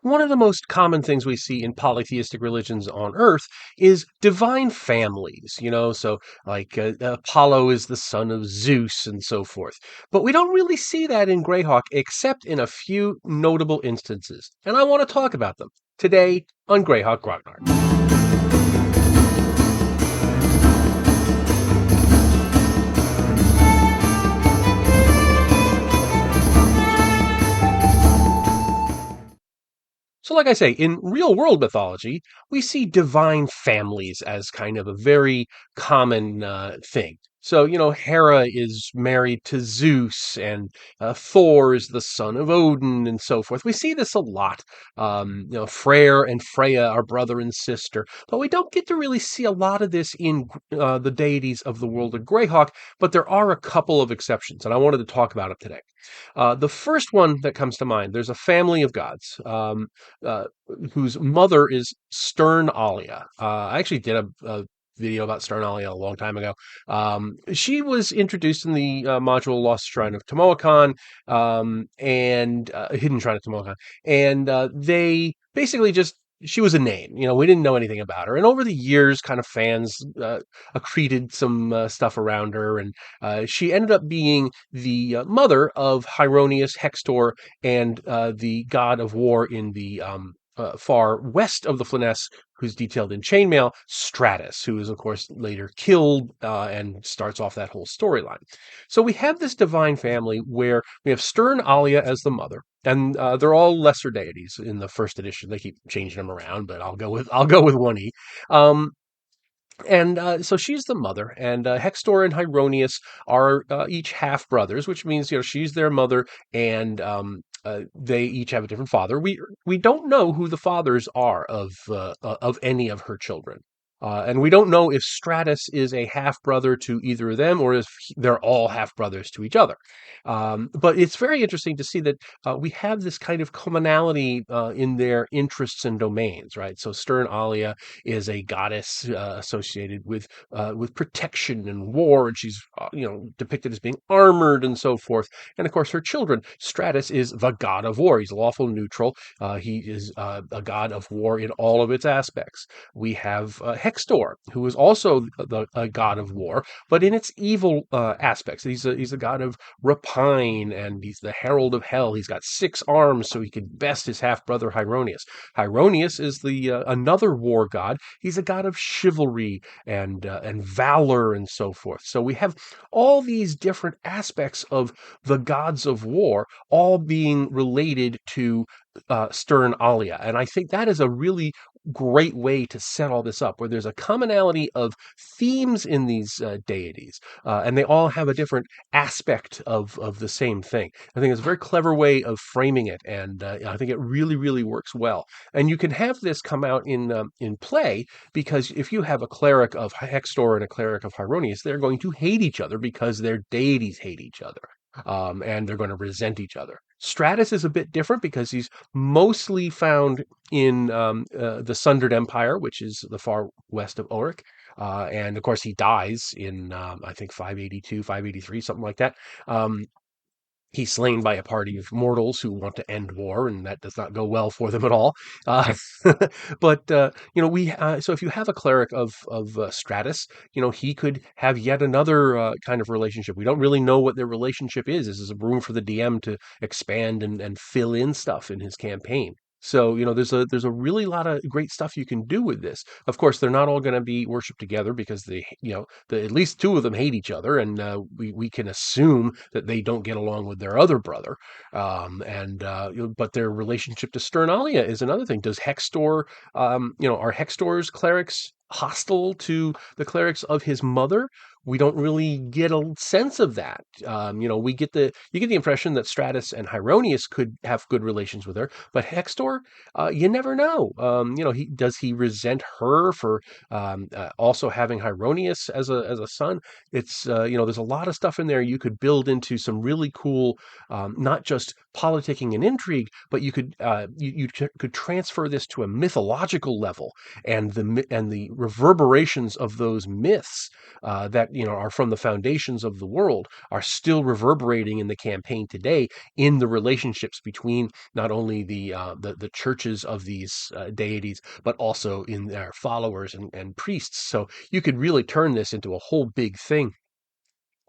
One of the most common things we see in polytheistic religions on Earth is divine families, so like Apollo is the son of Zeus and so forth. But we don't really see that in Greyhawk except in a few notable instances, and I want to talk about them today on Greyhawk Grognard. So, like I say, in real world mythology, we see divine families as kind of a very common thing. So, Hera is married to Zeus, and Thor is the son of Odin, and so forth. We see this a lot. Freyr and Freya are brother and sister, but we don't get to really see a lot of this in the deities of the world of Greyhawk. But there are a couple of exceptions, and I wanted to talk about it today. The first one that comes to mind, there's a family of gods. Uh, whose mother is Stern Alia. I actually did a video about Stern Alia a long time ago. She was introduced in the module Lost Shrine of Tomoakan and Hidden Shrine of Tomoakan, and they basically just she was a name. We didn't know anything about her. And over the years, kind of fans accreted some stuff around her. And she ended up being the mother of Hieronius, Hextor, and the god of war in the far west of the Flyness, who's detailed in Chainmail, Stratus, who is, of course, later killed and starts off that whole storyline. So we have this divine family where we have Stern Alia as the mother, and they're all lesser deities in the first edition. They keep changing them around, but I'll go with one E. Um, and so she's the mother, and Hextor and Hieronius are each half brothers, which means she's their mother, and they each have a different father. We don't know who the fathers are of any of her children. And we don't know if Stratus is a half brother to either of them or if they're all half brothers to each other. But it's very interesting to see that we have this kind of commonality in their interests and domains, right? So Stern Alia is a goddess associated with protection and war, and she's depicted as being armored and so forth. And of course, her children, Stratus is the god of war. He's lawful neutral. He is a god of war in all of its aspects. We have Hextor, who is also a god of war, but in its evil aspects. He's a god of rapine, and he's the herald of hell. He's got 6 arms, so he could best his half brother Hieronius. Hieronius is the another war god. He's a god of chivalry and valor and so forth. So we have all these different aspects of the gods of war, all being related to Stern Alia. And I think that is a really great way to set all this up, where there's a commonality of themes in these deities, and they all have a different aspect of the same thing. I think it's a very clever way of framing it, and I think it really, really works well. And you can have this come out in play, because if you have a cleric of Hextor and a cleric of Hieronius, they're going to hate each other because their deities hate each other. And they're going to resent each other. Stratus is a bit different because he's mostly found in the Sundered Empire, which is the far west of Ulrich. And of course, he dies in, I think, 582, 583, something like that. He's slain by a party of mortals who want to end war, and that does not go well for them at all. Uh, but so if you have a cleric of Stratus, he could have yet another kind of relationship. We don't really know what their relationship is. This is a room for the DM to expand and fill in stuff in his campaign. So there's a really lot of great stuff you can do with this. Of course, they're not all going to be worshipped together because at least 2 of them hate each other, and we can assume that they don't get along with their other brother. But their relationship to Sternalia is another thing. Does Hextor, are Hextor's clerics hostile to the clerics of his mother? We don't really get a sense of that. You get the impression that Stratus and Hieronius could have good relations with her, but Hextor, you never know. Does he resent her for also having Hieronius as a son? It's there's a lot of stuff in there you could build into some really cool, not just politicking and intrigue, but you could could transfer this to a mythological level, and the reverberations of those myths that are from the foundations of the world are still reverberating in the campaign today in the relationships between not only the churches of these deities, but also in their followers and priests. So you could really turn this into a whole big thing.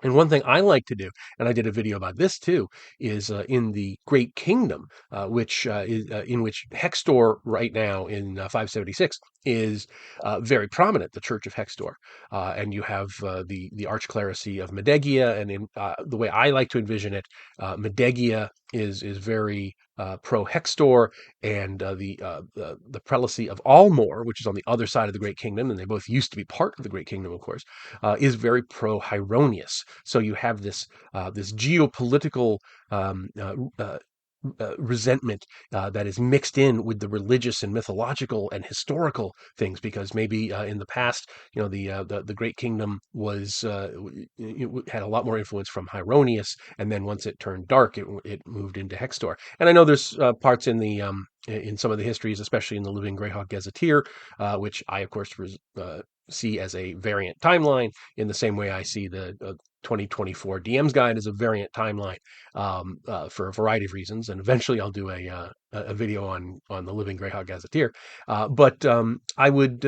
And one thing I like to do, and I did a video about this too, is in the Great Kingdom, which is in which Hextor right now in 576 is very prominent, the Church of Hextor, and you have the Archclericy of Medegia, and in the way I like to envision it, Medegia is very pro Hextor, and the prelacy of Almor, which is on the other side of the Great Kingdom, and they both used to be part of the Great Kingdom, of course, is very pro Hieronius. So you have this geopolitical um, uh, uh, resentment that is mixed in with the religious and mythological and historical things, because maybe in the past, the Great Kingdom was had a lot more influence from Hieronius, and then once it turned dark, it moved into Hextor. And I know there's parts in the in some of the histories, especially in the Living Greyhawk Gazetteer, which I of course see as a variant timeline, in the same way I see the 2024 DM's Guide as a variant timeline, for a variety of reasons. And eventually I'll do a video on the Living Greyhawk Gazetteer. But I would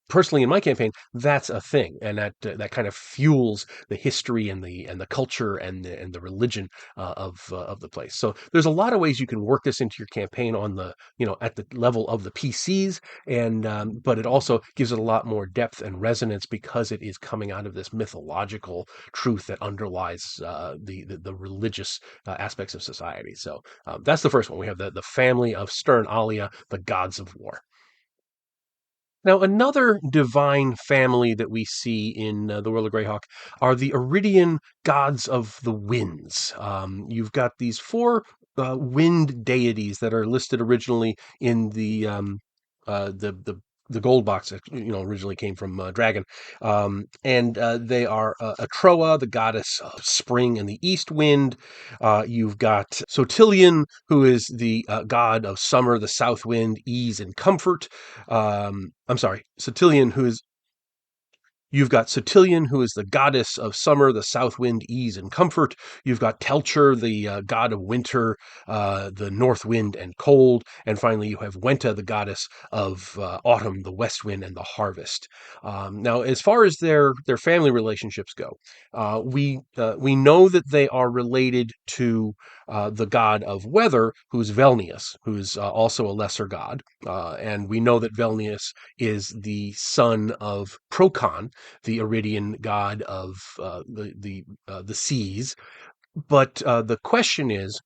personally in my campaign, that's a thing, and that kind of fuels the history and the culture and the religion of the place. So there's a lot of ways you can work this into your campaign on the at the level of the PCs, and but it also gives it a lot more depth and resonance because it is coming out of this mythological truth that underlies the religious aspects of society. So that's the first one. We have the family of Stern Alia, the gods of war. Now, another divine family that we see in the world of Greyhawk are the Oeridian gods of the winds. You've got these four wind deities that are listed originally in the gold box that originally came from Dragon, and they are Atroa, the goddess of spring and the east wind. You've got Sotilian, who is the god of summer, the south wind, ease and comfort. I'm sorry, Sotilian, who is You've got Sotilian, who is the goddess of summer, the south wind, ease, and comfort. You've got Telcher, the god of winter, the north wind and cold. And finally, you have Wenta, the goddess of autumn, the west wind, and the harvest. Now, as far as their family relationships go, we know that they are related to the god of weather, who's Velnius, who's also a lesser god. And we know that Velnius is the son of Procon, the Oeridian god of the seas. But the question is,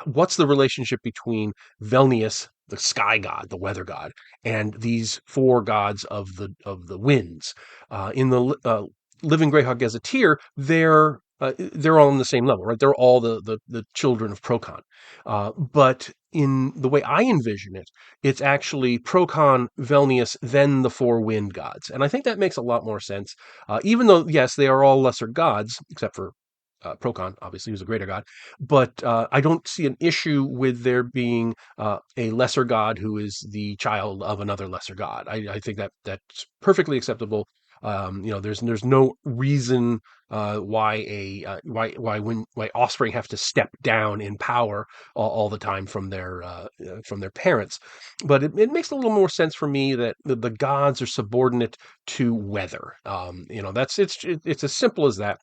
what's the relationship between Velnius, the sky god, the weather god, and these four gods of the winds? In the Living Greyhawk Gazetteer, they're all on the same level, right? They're all the children of Procon. But in the way I envision it, it's actually Procon, Velnius, then the four wind gods. And I think that makes a lot more sense. Even though, yes, they are all lesser gods, except for Procon, obviously, who's a greater god. But I don't see an issue with there being a lesser god who is the child of another lesser god. I think that's perfectly acceptable. There's no reason why offspring have to step down in power all the time from their parents. But it makes a little more sense for me that the gods are subordinate to weather. It's as simple as that.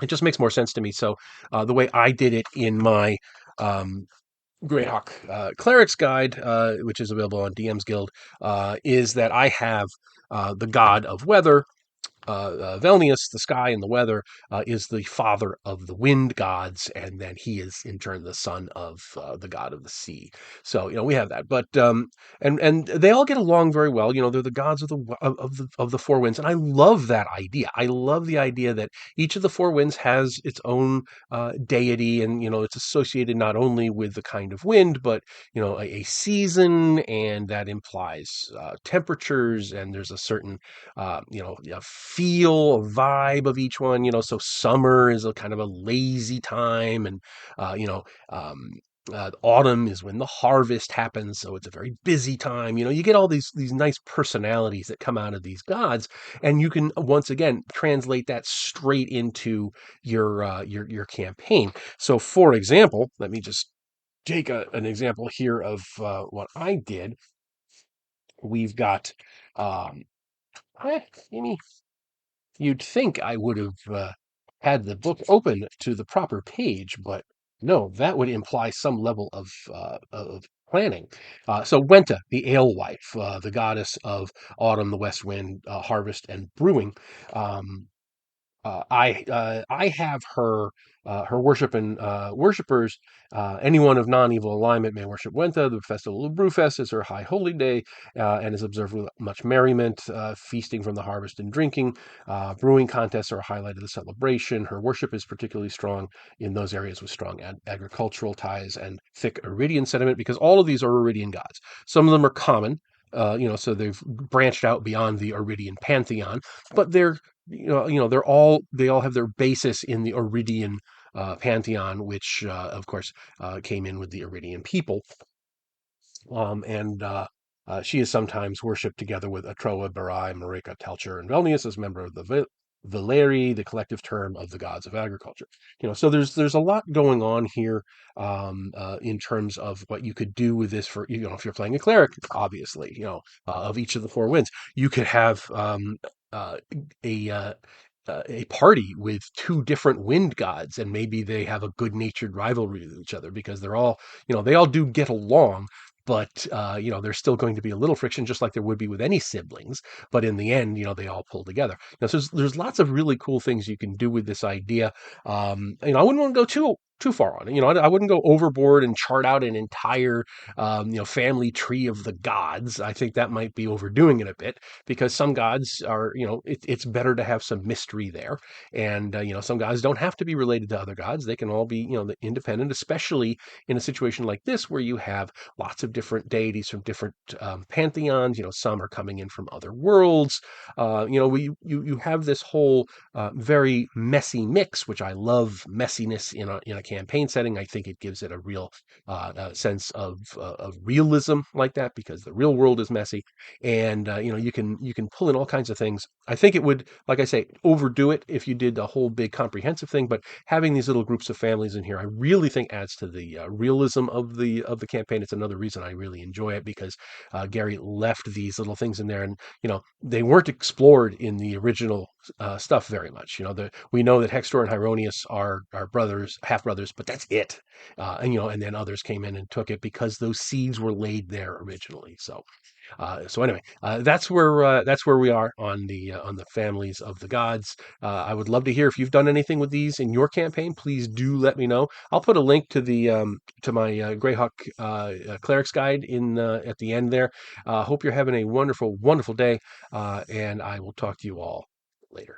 It just makes more sense to me. So the way I did it in my Greyhawk Cleric's Guide, which is available on DM's Guild, is that I have the god of weather, Velnius, the sky and the weather, is the father of the wind gods, and then he is in turn the son of the god of the sea. So we have that, but and they all get along very well. They're the gods of the four winds, and I love that idea. I love the idea that each of the four winds has its own deity, and it's associated not only with the kind of wind, but a season, and that implies temperatures, and there's a certain a feel, a vibe of each one. So summer is a kind of a lazy time, and uh, you know, um, Autumn is when the harvest happens, so it's a very busy time. You get all these nice personalities that come out of these gods, and you can once again translate that straight into your campaign. So, for example, let me just take an example here of what I did. We've got, um, Amy, you'd think I would have had the book open to the proper page, but no, that would imply some level of planning. So Wenta, the alewife, the goddess of autumn, the west wind, harvest, and brewing. Um, I have her worship and worshipers. Anyone of non-evil alignment may worship Wenta. The festival of Brewfest is her high holy day and is observed with much merriment, feasting from the harvest and drinking. Brewing contests are a highlight of the celebration. Her worship is particularly strong in those areas with strong agricultural ties and thick Oeridian sentiment, because all of these are Oeridian gods. Some of them are common. So they've branched out beyond the Oeridian pantheon, but they all have their basis in the Oeridian pantheon, which of course came in with the Oeridian people. And She is sometimes worshipped together with Atroa, Barai, Marika, Telcher, and Velnius as member of the Valeri, the collective term of the gods of agriculture. So there's a lot going on here in terms of what you could do with this for, if you're playing a cleric, obviously, of each of the four winds, you could have uh, a a party with two different wind gods, and maybe they have a good-natured rivalry with each other because they all do get along, but there's still going to be a little friction, just like there would be with any siblings. But in the end, they all pull together. So there's lots of really cool things you can do with this idea. I wouldn't want to go too far on it. I wouldn't go overboard and chart out an entire family tree of the gods. I think that might be overdoing it a bit, because some gods are, it's better to have some mystery there. And some gods don't have to be related to other gods. They can all be, independent, especially in a situation like this where you have lots of different deities from different pantheons. Some are coming in from other worlds. You have this whole very messy mix, which I love. Messiness in a campaign setting, I think it gives it a real sense of realism like that, because the real world is messy. And you can pull in all kinds of things. I think it would, like I say, overdo it if you did a whole big comprehensive thing, but having these little groups of families in here, I really think adds to the realism of the campaign. It's another reason I really enjoy it, because Gary left these little things in there, and they weren't explored in the original stuff very much. We know that Hextor and Hieronius are brothers, half brothers, but that's it. And then others came in and took it because those seeds were laid there originally. So anyway, that's where we are on the families of the gods. I would love to hear if you've done anything with these in your campaign. Please do let me know. I'll put a link to the to my Greyhawk clerics guide in at the end there. Hope you're having a wonderful, wonderful day, and I will talk to you all later.